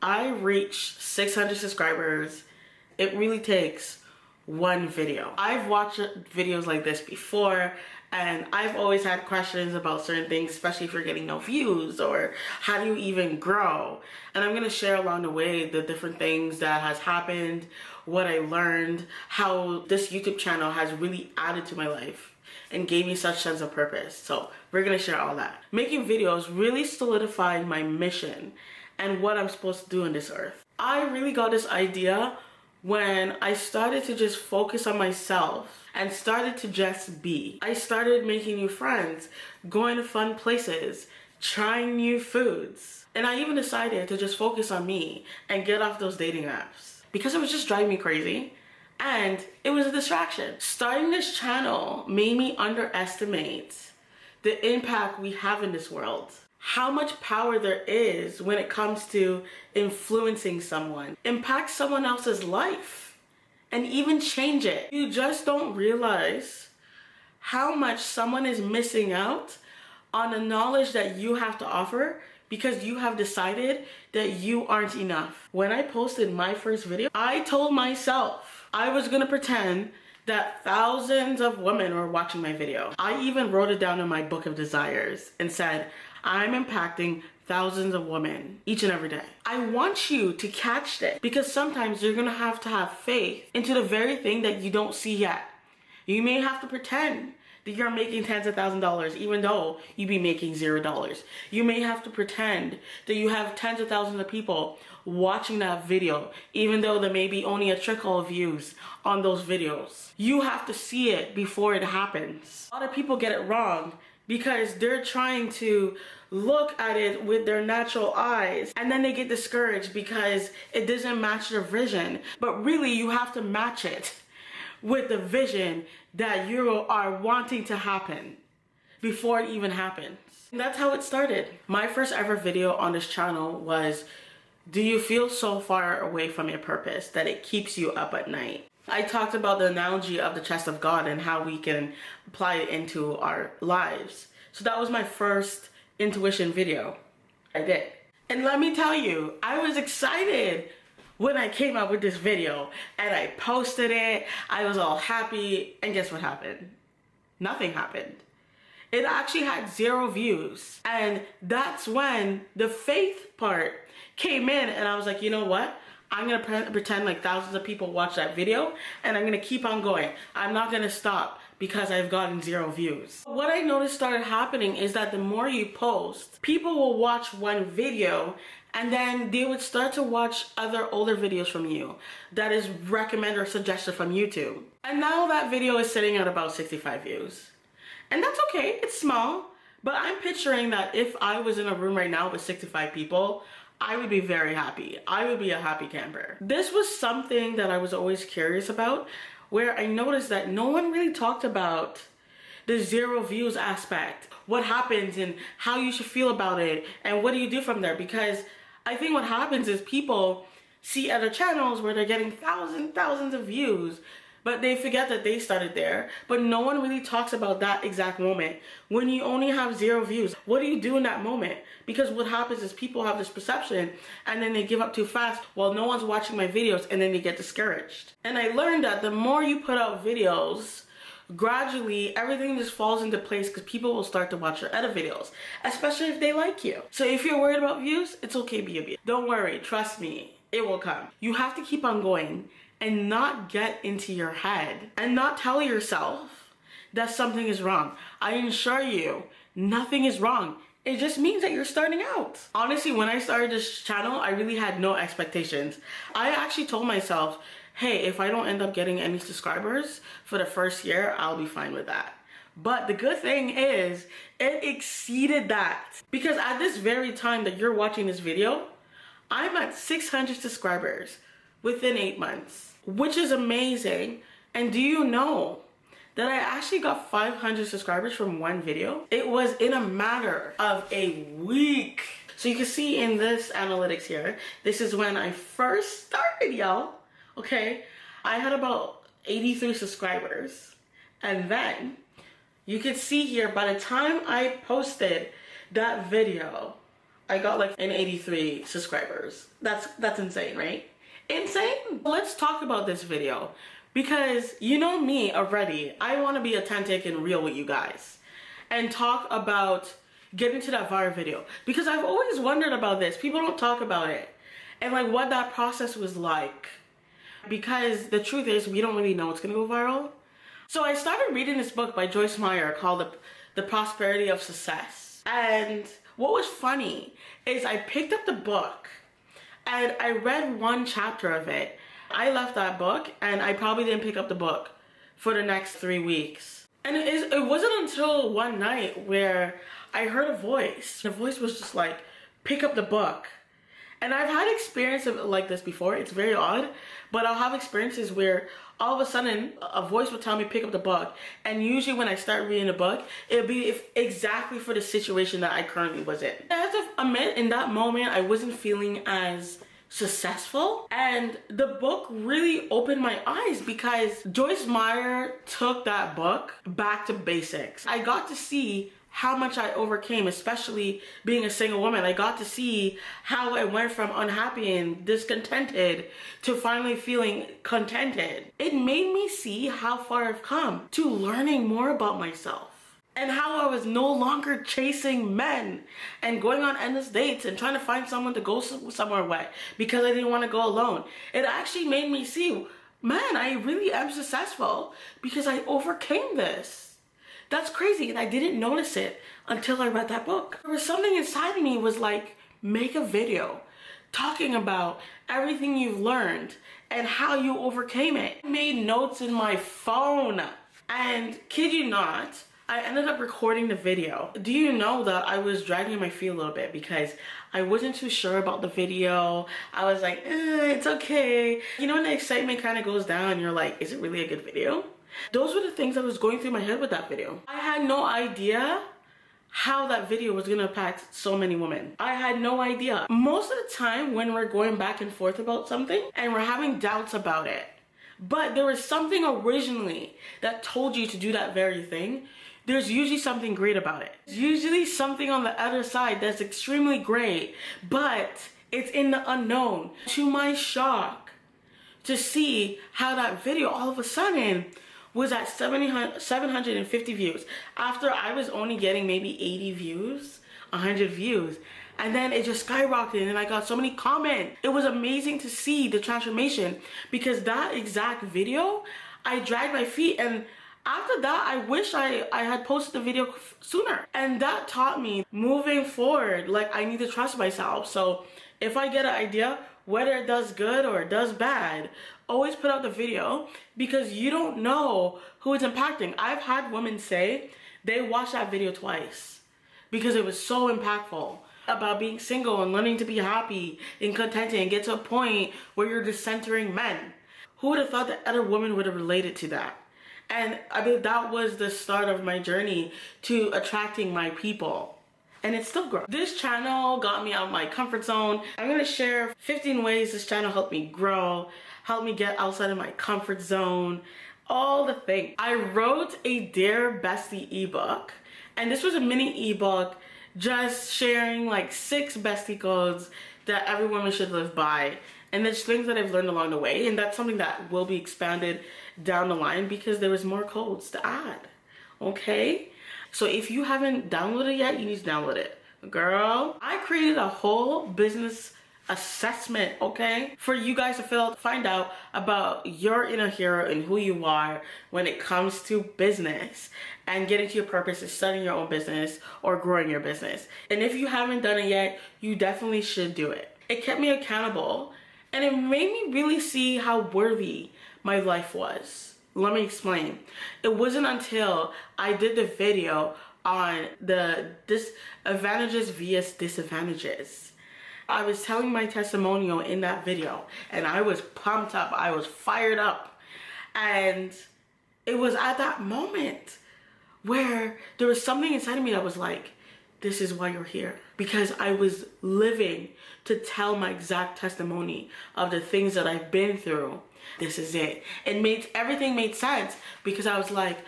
I reached 600 subscribers. It really takes one video. I've watched videos like this before, and I've always had questions about certain things, especially if you're getting no views or how do you even grow. And I'm gonna share along the way the different things that has happened, what I learned, how this YouTube channel has really added to my life and gave me such sense of purpose. So we're gonna share all that. Making videos really solidified my mission and what I'm supposed to do on this earth. I really got this idea when I started to just focus on myself and started to just be. I started making new friends, going to fun places, trying new foods. And I even decided to just focus on me and get off those dating apps because it was just driving me crazy and it was a distraction. Starting this channel made me underestimate the impact we have in this world. How much power there is when it comes to influencing someone, impact someone else's life, and even change it. You just don't realize how much someone is missing out on the knowledge that you have to offer because you have decided that you aren't enough. When I posted my first video, I told myself I was gonna pretend that thousands of women were watching my video. I even wrote it down in my book of desires and said, I'm impacting thousands of women each and every day. I want you to catch this because sometimes you're gonna have to have faith into the very thing that you don't see yet. You may have to pretend that you're making tens of thousands of dollars even though you be making $0. You may have to pretend that you have tens of thousands of people watching that video even though there may be only a trickle of views on those videos. You have to see it before it happens. A lot of people get it wrong because they're trying to look at it with their natural eyes and then they get discouraged because it doesn't match their vision. But really you have to match it with the vision that you are wanting to happen before it even happens. And that's how it started. My first ever video on this channel was, do you feel so far away from your purpose that it keeps you up at night? I talked about the analogy of the chest of God and how we can apply it into our lives. So that was my first intuition video I did. And let me tell you, I was excited when I came out with this video and I posted it. I was all happy, and guess what happened? Nothing happened. It actually had 0 views. And that's when the faith part came in and I was like, you know what? I'm gonna pretend like thousands of people watch that video and I'm gonna keep on going. I'm not gonna stop because I've gotten 0 views. What I noticed started happening is that the more you post, people will watch one video and then they would start to watch other older videos from you that is recommended or suggested from YouTube. And now that video is sitting at about 65 views. And that's okay, it's small, but I'm picturing that if I was in a room right now with 65 people, I would be very happy. I would be a happy camper. This was something that I was always curious about, where I noticed that no one really talked about the 0 views aspect. What happens and how you should feel about it and what do you do from there? Because I think what happens is people see other channels where they're getting thousands of views, but they forget that they started there. But no one really talks about that exact moment when you only have 0 views. What do you do in that moment? Because what happens is people have this perception and then they give up too fast. Well, no one's watching my videos, and then they get discouraged. And I learned that the more you put out videos, gradually everything just falls into place because people will start to watch your other videos, especially if they like you. So if you're worried about views, it's okay, be a view. Don't worry, trust me, it will come. You have to keep on going and not get into your head and not tell yourself that something is wrong. I assure you, nothing is wrong. It just means that you're starting out. Honestly, when I started this channel, I really had no expectations. I actually told myself, hey, if I don't end up getting any subscribers for the first year, I'll be fine with that. But the good thing is, it exceeded that. Because at this very time that you're watching this video, I'm at 600 subscribers within 8 months, which is amazing. And do you know that I actually got 500 subscribers from one video? It was in a matter of a week. So you can see in this analytics here, this is when I first started, y'all. Okay, I had about 83 subscribers. And then you can see here, by the time I posted that video, I got like an 83 subscribers. That's insane, right? Insane. Let's talk about this video because you know me already. I want to be authentic and real with you guys and talk about getting to that viral video because I've always wondered about this. People don't talk about it and like what that process was like because the truth is we don't really know what's gonna go viral. So I started reading this book by Joyce Meyer called The Prosperity of Success. And what was funny is I picked up the book and I read one chapter of it. I left that book and I probably didn't pick up the book for the next 3 weeks. And it wasn't until one night where I heard a voice. The voice was just like, pick up the book. And I've had experience of like this before. It's very odd, but I'll have experiences where all of a sudden a voice will tell me pick up the book. And usually when I start reading the book, it'll be exactly for the situation that I currently was in. I have to admit, in that moment, I wasn't feeling as successful. And the book really opened my eyes because Joyce Meyer took that book back to basics. I got to see how much I overcame, especially being a single woman. I got to see how I went from unhappy and discontented to finally feeling contented. It made me see how far I've come to learning more about myself and how I was no longer chasing men and going on endless dates and trying to find someone to go somewhere with because I didn't want to go alone. It actually made me see, man, I really am successful because I overcame this. That's crazy, and I didn't notice it until I read that book. There was something inside me was like, make a video talking about everything you've learned and how you overcame it. I made notes in my phone, and kid you not, I ended up recording the video. Do you know that I was dragging my feet a little bit because I wasn't too sure about the video. I was like, it's okay. You know when the excitement kind of goes down, you're like, is it really a good video? Those were the things that was going through my head with that video. I had no idea how that video was gonna impact so many women. I had no idea. Most of the time when we're going back and forth about something and we're having doubts about it, but there was something originally that told you to do that very thing, there's usually something great about it. There's usually something on the other side that's extremely great, but it's in the unknown. To my shock, to see how that video all of a sudden was at 750 views after I was only getting maybe 80 views, 100 views. And then it just skyrocketed and I got so many comments. It was amazing to see the transformation because that exact video, I dragged my feet, and after that, I wish I had posted the video sooner. And that taught me moving forward, like I need to trust myself. So if I get an idea, whether it does good or it does bad, always put out the video because you don't know who it's impacting. I've had women say they watched that video twice because it was so impactful about being single and learning to be happy and contented and get to a point where you're just centering men. Who would have thought that other women would have related to that? And I mean, that was the start of my journey to attracting my people. And it's still growing. This channel got me out of my comfort zone. I'm gonna share 15 ways this channel helped me grow, helped me get outside of my comfort zone, all the things. I wrote a Dear Bestie ebook, and this was a mini ebook just sharing like 6 bestie codes that every woman should live by. And there's things that I've learned along the way, and that's something that will be expanded down the line because there was more codes to add, okay? So if you haven't downloaded it yet, you need to download it. Girl, I created a whole business assessment, okay? For you guys to find out about your inner hero and who you are when it comes to business and getting to your purpose is starting your own business or growing your business. And if you haven't done it yet, you definitely should do it. It kept me accountable and it made me really see how worthy my life was. Let me explain. It wasn't until I did the video on the advantages vs disadvantages. I was telling my testimonial in that video and I was pumped up. I was fired up. And it was at that moment where there was something inside of me that was like, this is why you're here. Because I was living to tell my exact testimony of the things that I've been through. This is it. Everything made sense because I was like,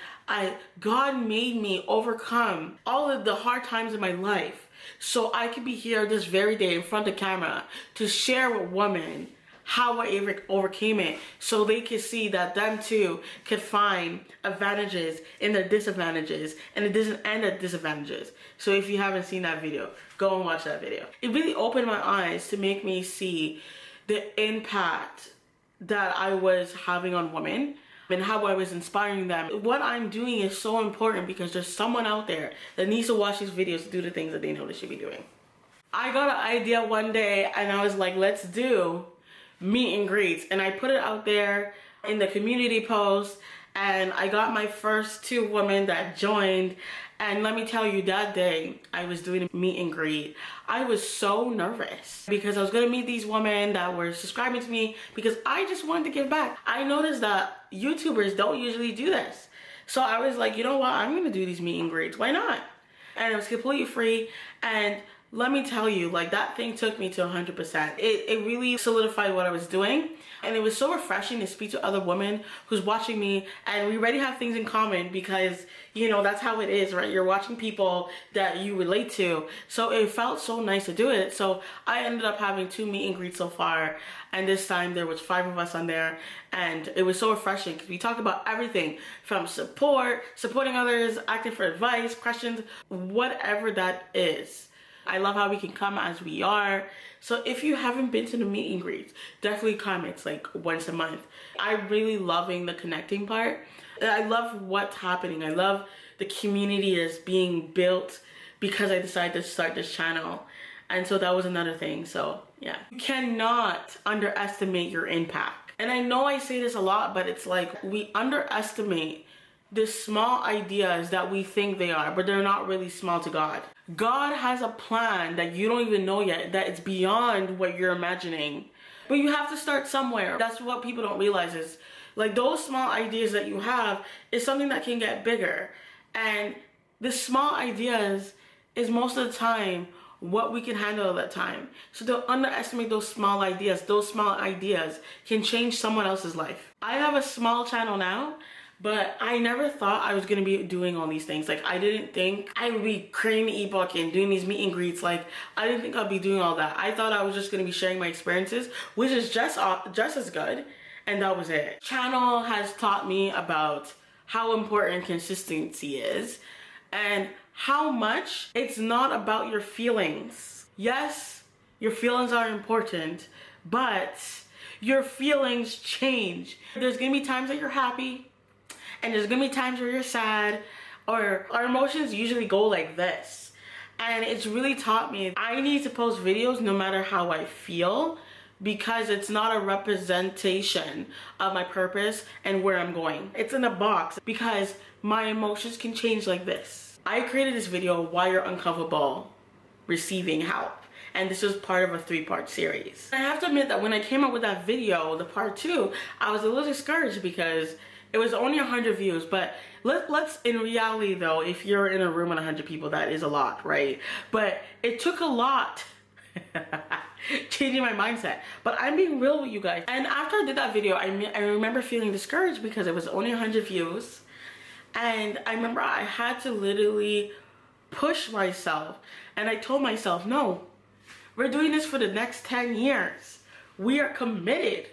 God made me overcome all of the hard times in my life so I could be here this very day in front of the camera to share with women how I overcame it, so they could see that them too could find advantages in their disadvantages, and it doesn't end at disadvantages. So if you haven't seen that video, go and watch that video. It really opened my eyes to make me see the impact that I was having on women and how I was inspiring them. What I'm doing is so important because there's someone out there that needs to watch these videos to do the things that they know they should be doing. I got an idea one day and I was like, let's do meet and greets, and I put it out there in the community post, and I got my first 2 women that joined. And let me tell you, that day I was doing a meet and greet, I was so nervous because I was gonna meet these women that were subscribing to me because I just wanted to give back. I noticed that YouTubers don't usually do this, so I was like, you know what, I'm gonna do these meet and greets, why not? And it was completely free, and let me tell you, like, that thing took me to 100%. It really solidified what I was doing, and it was so refreshing to speak to other women who's watching me, and we already have things in common because, you know, that's how it is, right? You're watching people that you relate to, so it felt so nice to do it. So I ended up having 2 meet and greets so far, and this time there was 5 of us on there, and it was so refreshing because we talked about everything from supporting others, asking for advice, questions, whatever that is. I love how we can come as we are. So if you haven't been to the meet and greets, definitely come. It's like once a month. I'm really loving the connecting part. I love what's happening. I love the community that's being built because I decided to start this channel. And so that was another thing. So yeah, you cannot underestimate your impact. And I know I say this a lot, but it's like we underestimate the small ideas that we think they are, but they're not really small to God. God has a plan that you don't even know yet, that it's beyond what you're imagining. But you have to start somewhere. That's what people don't realize, is like those small ideas that you have is something that can get bigger. And the small ideas is most of the time what we can handle at that time. So don't underestimate those small ideas. Those small ideas can change someone else's life. I have a small channel now, but I never thought I was gonna be doing all these things. Like, I didn't think I would be creating an ebook and doing these meet and greets. Like, I didn't think I'd be doing all that. I thought I was just gonna be sharing my experiences, which is just as good, and that was it. Channel has taught me about how important consistency is and how much it's not about your feelings. Yes, your feelings are important, but your feelings change. There's gonna be times that you're happy, and there's gonna be times where you're sad, or our emotions usually go like this. And it's really taught me I need to post videos no matter how I feel, because it's not a representation of my purpose and where I'm going. It's in a box because my emotions can change like this. I created this video, Why You're Uncomfortable Receiving Help. And this was part of a 3-part series. I have to admit that when I came up with that video, the part 2, I was a little discouraged because it was only 100 views. But let's in reality though, if you're in a room with 100 people, that is a lot, right? But it took a lot changing my mindset. But I'm being real with you guys. And after I did that video, I remember feeling discouraged because it was only 100 views. And I remember I had to literally push myself. And I told myself, no, we're doing this for the next 10 years. We are committed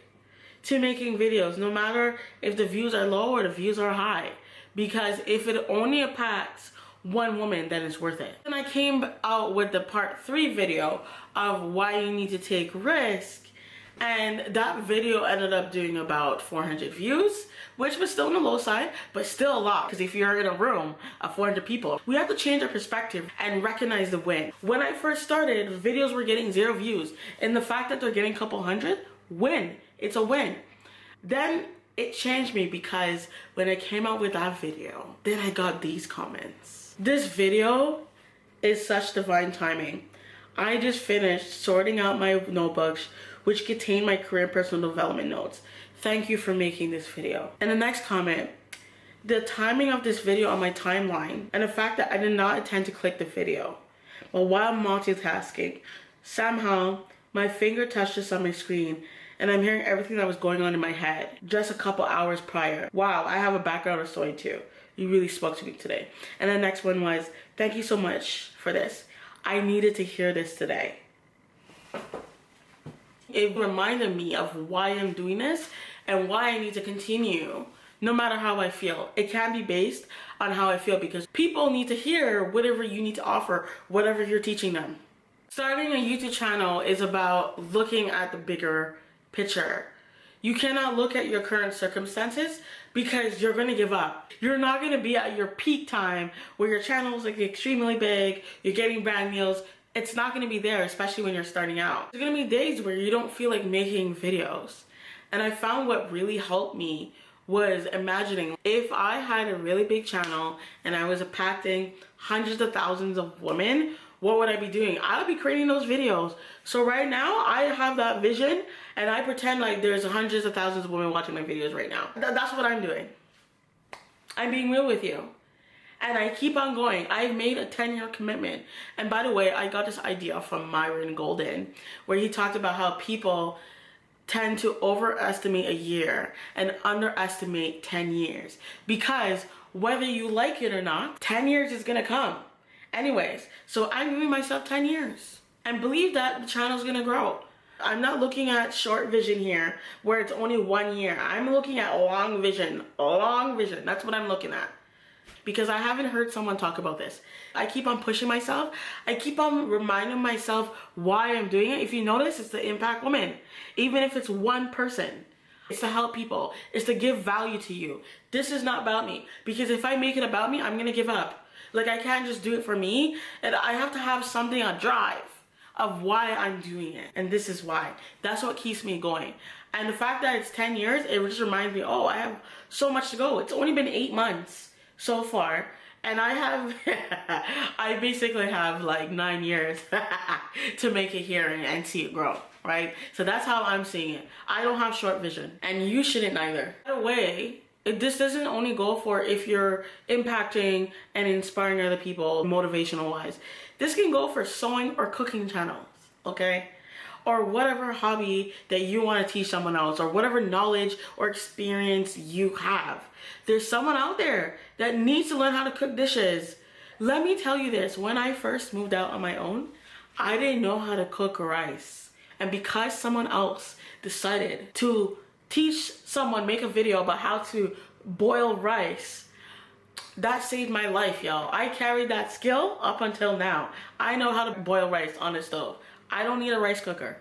to making videos, no matter if the views are low or the views are high. Because if it only impacts one woman, then it's worth it. And I came out with the part 3 video of why you need to take risk. And that video ended up doing about 400 views, which was still on the low side, but still a lot. Because if you're in a room of 400 people, we have to change our perspective and recognize the win. When I first started, videos were getting 0 views. And the fact that they're getting a couple hundred, win. It's a win. Then it changed me because when I came out with that video, then I got these comments. This video is such divine timing. I just finished sorting out my notebooks, which contain my career and personal development notes. Thank you for making this video. And the next comment, the timing of this video on my timeline and the fact that I did not intend to click the video. But while multitasking, somehow my finger touched this on my screen and I'm hearing everything that was going on in my head just a couple hours prior. Wow, I have a background of sewing too. You really spoke to me today. And the next one was, thank you so much for this. I needed to hear this today. It reminded me of why I'm doing this and why I need to continue no matter how I feel. It can be based on how I feel because people need to hear whatever you need to offer, whatever you're teaching them. Starting a YouTube channel is about looking at the bigger picture. You cannot look at your current circumstances because you're going to give up. You're not going to be at your peak time where your channel is like extremely big, you're getting brand deals. It's not going to be there, especially when you're starting out. There's going to be days where you don't feel like making videos. And I found what really helped me was imagining if I had a really big channel and I was impacting hundreds of thousands of women, what would I be doing? I would be creating those videos. So right now I have that vision and I pretend like there's hundreds of thousands of women watching my videos right now. That's what I'm doing. I'm being real with you. And I keep on going. I've made a 10-year commitment. And by the way, I got this idea from Myron Golden, where he talked about how people tend to overestimate a year and underestimate 10 years. Because whether you like it or not, 10 years is gonna come. Anyways, so I'm giving myself 10 years. And believe that the channel's gonna grow. I'm not looking at short vision here, where it's only 1 year. I'm looking at long vision. Long vision, that's what I'm looking at. Because I haven't heard someone talk about this. I keep on pushing myself. I keep on reminding myself why I'm doing it. If you notice, it's to impact women. Even if it's one person. It's to help people. It's to give value to you. This is not about me. Because if I make it about me, I'm going to give up. Like, I can't just do it for me. And I have to have something, a drive of why I'm doing it. And this is why. That's what keeps me going. And the fact that it's 10 years, it just reminds me, oh, I have so much to go. It's only been 8 months so far, and I have I basically have like 9 years to make it here and see it grow, right? So that's how I'm seeing it. I don't have short vision, and you shouldn't either. By the way, this doesn't only go for if you're impacting and inspiring other people motivational wise. This can go for sewing or cooking channels, okay? Or whatever hobby that you want to teach someone else, or whatever knowledge or experience you have. There's someone out there that needs to learn how to cook dishes. Let me tell you this, when I first moved out on my own, I didn't know how to cook rice. And because someone else decided to teach someone, make a video about how to boil rice, that saved my life, y'all. I carried that skill up until now. I know how to boil rice on the stove. I don't need a rice cooker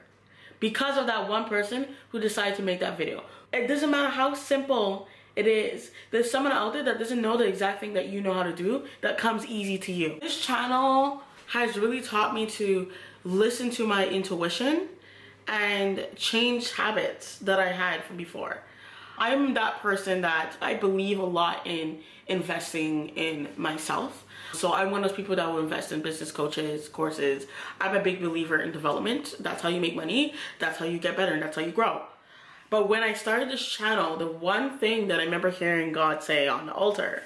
because of that one person who decided to make that video. It doesn't matter how simple it is. There's someone out there that doesn't know the exact thing that you know how to do that comes easy to you. This channel has really taught me to listen to my intuition and change habits that I had from before. I'm that person that I believe a lot in investing in myself. So I'm one of those people that will invest in business coaches, courses. I'm a big believer in development. That's how you make money. That's how you get better, and that's how you grow. But when I started this channel, the one thing that I remember hearing God say on the altar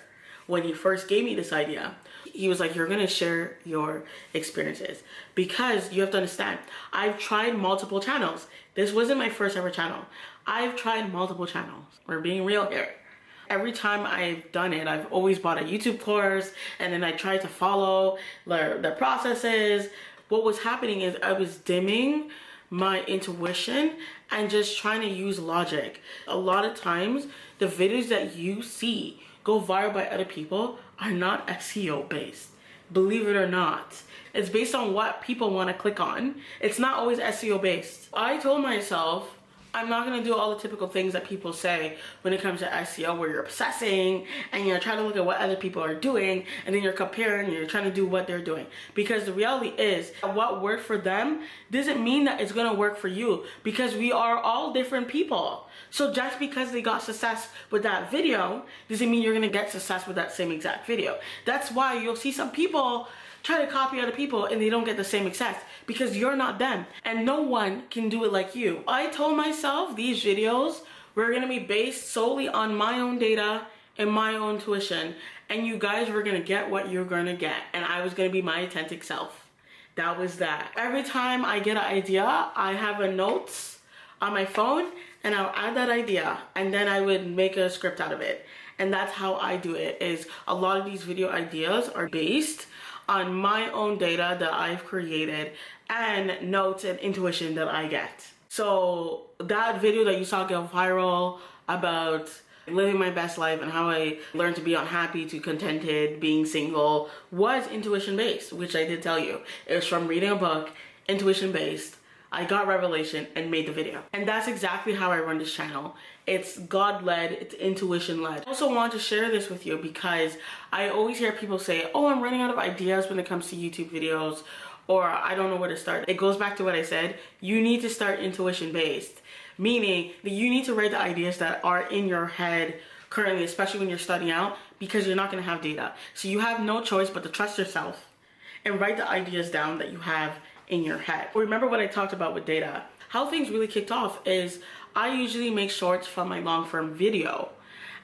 when he first gave me this idea, he was like, you're gonna share your experiences. Because you have to understand, I've tried multiple channels. This wasn't my first ever channel. I've tried multiple channels. We're being real here. Every time I've done it, I've always bought a YouTube course, and then I tried to follow the processes. What was happening is I was dimming my intuition and just trying to use logic. A lot of times, the videos that you see go viral by other people are not SEO based. Believe it or not. It's based on what people want to click on. It's not always SEO based. I told myself, I'm not going to do all the typical things that people say when it comes to SEO, where you're obsessing and you're trying to look at what other people are doing, and then you're comparing and you're trying to do what they're doing. Because the reality is, what worked for them doesn't mean that it's going to work for you, because we are all different people. So just because they got success with that video doesn't mean you're going to get success with that same exact video. That's why you'll see some people try to copy other people and they don't get the same success, because you're not them and no one can do it like you. I told myself these videos were going to be based solely on my own data and my own tuition, and you guys were going to get what you're going to get, and I was going to be my authentic self. That was that. Every time I get an idea, I have a notes on my phone and I'll add that idea, and then I would make a script out of it. And that's how I do it. Is a lot of these video ideas are based on my own data that I've created and notes and intuition that I get. So that video that you saw go viral about living my best life and how I learned to be unhappy to contented being single was intuition based, which I did tell you. It was from reading a book, intuition based. I got revelation and made the video. And that's exactly how I run this channel. It's God-led, it's intuition-led. I also want to share this with you because I always hear people say, oh, I'm running out of ideas when it comes to YouTube videos, or I don't know where to start. It goes back to what I said. You need to start intuition-based, meaning that you need to write the ideas that are in your head currently, especially when you're starting out, because you're not gonna have data. So you have no choice but to trust yourself and write the ideas down that you have in your head. Remember what I talked about with data. How things really kicked off is I usually make shorts from my long form video,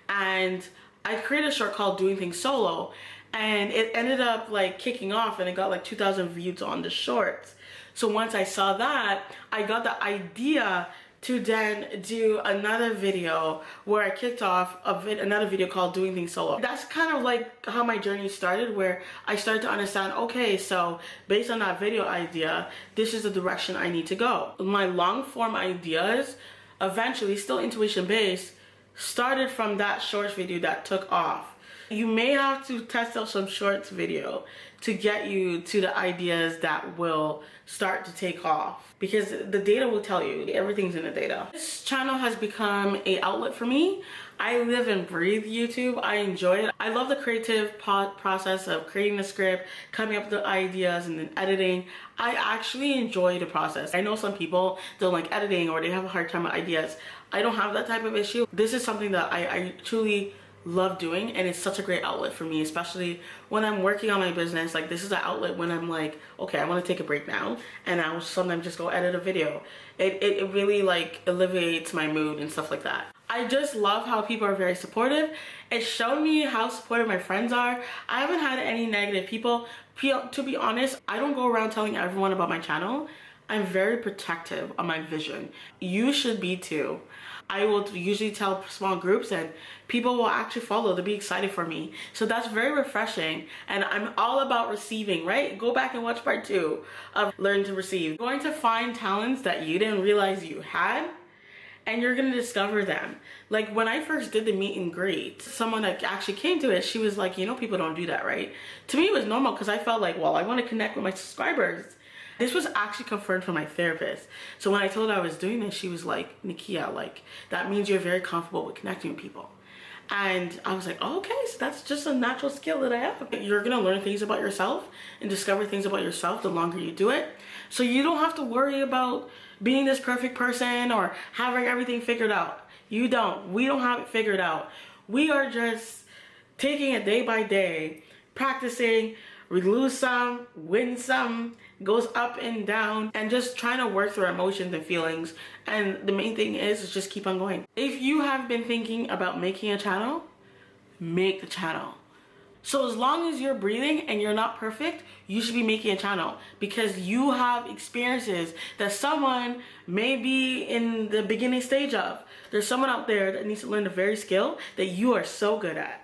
and I created a short called Doing Things Solo, and it ended up like kicking off and it got like 2,000 views on the shorts. So once I saw that, I got the idea to then do another video where I kicked off another video called Doing Things Solo. That's kind of like how my journey started, where I started to understand, okay, so based on that video idea, this is the direction I need to go. My long form ideas, eventually still intuition based, started from that shorts video that took off. You may have to test out some shorts video to get you to the ideas that will start to take off, because the data will tell you. Everything's in the data. This channel has become an outlet for me. I live and breathe YouTube. I enjoy it. I love the creative process of creating a script, coming up with the ideas, and then editing. I actually enjoy the process. I know some people don't like editing or they have a hard time with ideas. I don't have that type of issue. This is something that I truly love doing, and it's such a great outlet for me, especially when I'm working on my business. Like, this is an outlet when I'm like, okay, I want to take a break now, and I'll sometimes just go edit a video. It really like alleviates my mood and stuff like that. I just love how people are very supportive. It showed me how supportive my friends are. I haven't had any negative people. To be honest, I don't go around telling everyone about my channel. I'm very protective of my vision. You should be too. I will usually tell small groups and people will actually follow. They'll be excited for me. So that's very refreshing, and I'm all about receiving, right? Go back and watch part 2 of Learn to Receive. You're going to find talents that you didn't realize you had, and you're gonna discover them. Like when I first did the meet and greet, someone that actually came to it, she was like, you know, people don't do that, right? To me, it was normal because I felt like, well, I want to connect with my subscribers. This was actually confirmed from my therapist. So when I told her I was doing this, she was like, Nikia, like, that means you're very comfortable with connecting with people. And I was like, oh, okay, so that's just a natural skill that I have. You're gonna learn things about yourself and discover things about yourself the longer you do it. So you don't have to worry about being this perfect person or having everything figured out. You don't. We don't have it figured out. We are just taking it day by day, practicing. We lose some, win some, goes up and down, and just trying to work through our emotions and feelings. And the main thing is just keep on going. If you have been thinking about making a channel, make the channel. So as long as you're breathing and you're not perfect, you should be making a channel, because you have experiences that someone may be in the beginning stage of. There's someone out there that needs to learn the very skill that you are so good at.